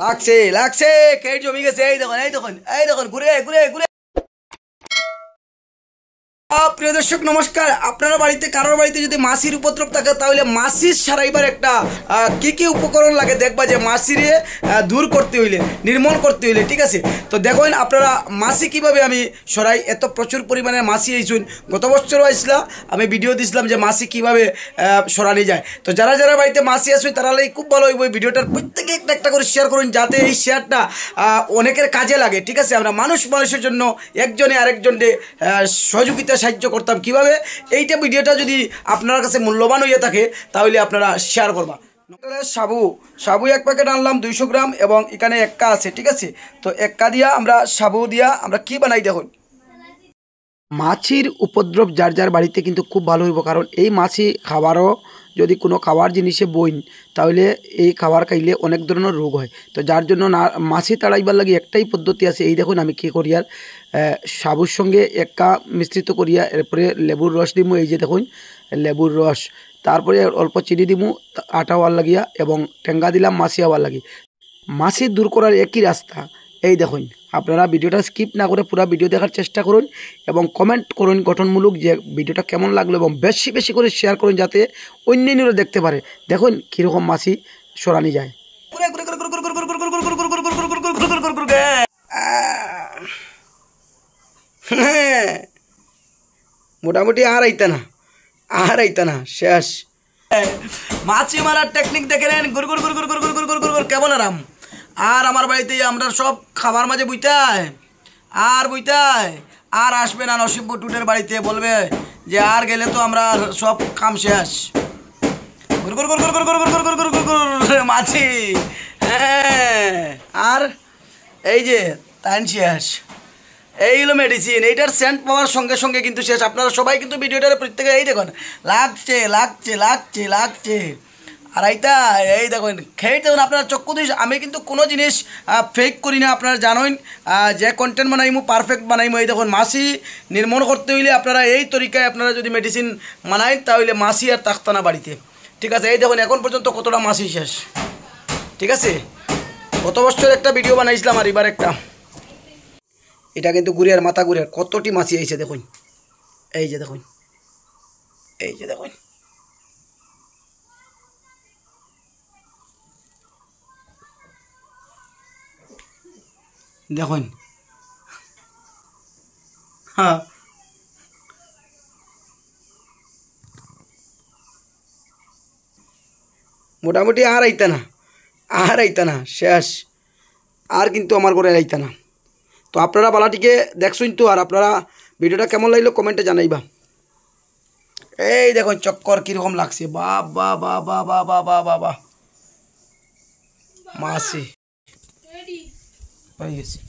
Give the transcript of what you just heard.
লাগছে লাগছে কেট জমি গেছে এই দেখুন এই দেখুন এই দেখুন ঘুরে ঘুরে ঘুরে। প্রিয় দর্শক নমস্কার। আপনার বাড়িতে কারোর বাড়িতে যদি মাছির উপদ্রব থাকে তাহলে মাছির সারাইবার একটা কি উপকরণ লাগে দেখবা যে মাছিরে দূর করতে হইলে নির্মূল করতে হইলে, ঠিক আছে। তো দেখুন আপনারা মাছি কিভাবে আমি সরাই। এত প্রচুর পরিমাণে মাছি আইসুন, গত বছরও আইসলা আমি ভিডিও দিছিলাম যে মাছি কিভাবে সরানি যায়। তো যারা যারা বাড়িতে মাছি আসুন তারা খুব ভালো হইব ভিডিওটার প্রত্যেকে একটা একটা করে শেয়ার করুন যাতে এই শেয়ারটা অনেকের কাজে লাগে, ঠিক আছে। আমরা মানুষের জন্য একজনে আরেকজনকে সহযোগিতা সাহায্য করতাম কিভাবে, এইটা ভিডিওটা যদি আপনার কাছে মূল্যবান হয়ে থাকে তাহলে আপনারা শেয়ার করবা। সাবু এক প্যাকেট আনলাম 200 গ্রাম এবং এখানে এক্কা আছে, ঠিক আছে। তো এক্কা দিয়া আমরা সাবু দিয়া আমরা কি বানাই দেখুন। মাছির উপদ্রব যার যার বাড়িতে কিন্তু খুব ভালো হইব, কারণ এই মাছি খাবারও যদি কোনো খাবার জিনিসে বইন তাহলে এই খাবার খাইলে অনেক ধরনের রোগ হয়। তো যার জন্য না মাছি তাড়াইবার লাগে একটাই পদ্ধতি আছে। এই দেখুন আমি কী করি, আর সাবুর সঙ্গে এক্কা মিশ্রিত করিয়া এরপরে লেবুর রস দিমু, এই যে দেখুন লেবুর রস, তারপরে অল্প চিনি দিমু আটা হওয়ার লাগিয়া এবং টেঙ্গা দিলাম মাছি হওয়ার লাগি। মাছি দূর করার একই রাস্তা, এই দেখুন। আপনারা ভিডিওটা স্কিপ না করে পুরো ভিডিও দেখার চেষ্টা করুন এবং কমেন্ট করুন গঠনমূলক যে ভিডিওটা কেমন লাগলো এবং বেশি বেশি করে শেয়ার করুন যাতে অন্যান্যরা দেখতে পারে। দেখুন কীরকম মাছি সরানি যায়। মোটামুটি আর আইতা না শেষ। মাছি মারার টেকনিক দেখে নেন, গুর গুর গুর গুর গুর গুর গুর গুর গুর কেমন আরাম। আর আমার বাড়িতে আমরা সব খাবার মাঝে বুইতায় আর আসবে না নসিব টুটের বাড়িতে, বলবে যে আর গেলে তো আমরা সব কাম শেষ। গুর গুর গুর গুর গুর গুর গুর গুর গুর গুর গুর মাছি, হ্যাঁ। আর এই যে তাইন শেষ, এই হলো মেডিসিন। এইটার সেন্ট পাওয়ার সঙ্গে সঙ্গে কিন্তু শেষ। আপনারা সবাই কিন্তু ভিডিওটার প্রত্যেকে এই দেখুন লাগছে লাগছে লাগছে লাগছে। আর এইটা এই দেখুন খেয়ে দেখুন আপনারা চক্ষু দিস। আমি কিন্তু কোনো জিনিস ফেক করি না, আপনারা জানেন যে কন্টেন্ট বানাইমু পারফেক্ট বানাইমু। এই দেখুন মাছি নির্মূল করতে হইলে আপনারা এই তরিকায় আপনারা যদি মেডিসিন বানাইন তাহলে মাছি আর থাকতো না বাড়িতে, ঠিক আছে। এই দেখুন এখন পর্যন্ত কতটা মাছি শেষ, ঠিক আছে। গত বছর একটা ভিডিও বানাইছিলাম আর এবার একটা। এটা কিন্তু গুড়িয়ার মাথা গুড়িয়ার কতটি মাছি আইছে দেখুন, এই যে দেখুন এই যে দেখুন। দেখুন হ্যাঁ মোটামুটি আর আইতা না শেষ। আর কিন্তু আমার ঘরে আইতা না। তো আপনারা বালাটিকে দেখছুন তো, আর আপনারা ভিডিওটা কেমন লাগলো কমেন্টে জানাইবা। এই দেখুন চক্কর কীরকম লাগছে, বাহ বাহ বাহ বাহ বাহ বাহ বাহ বাহ বাহ মাছি হয়ে গেছে।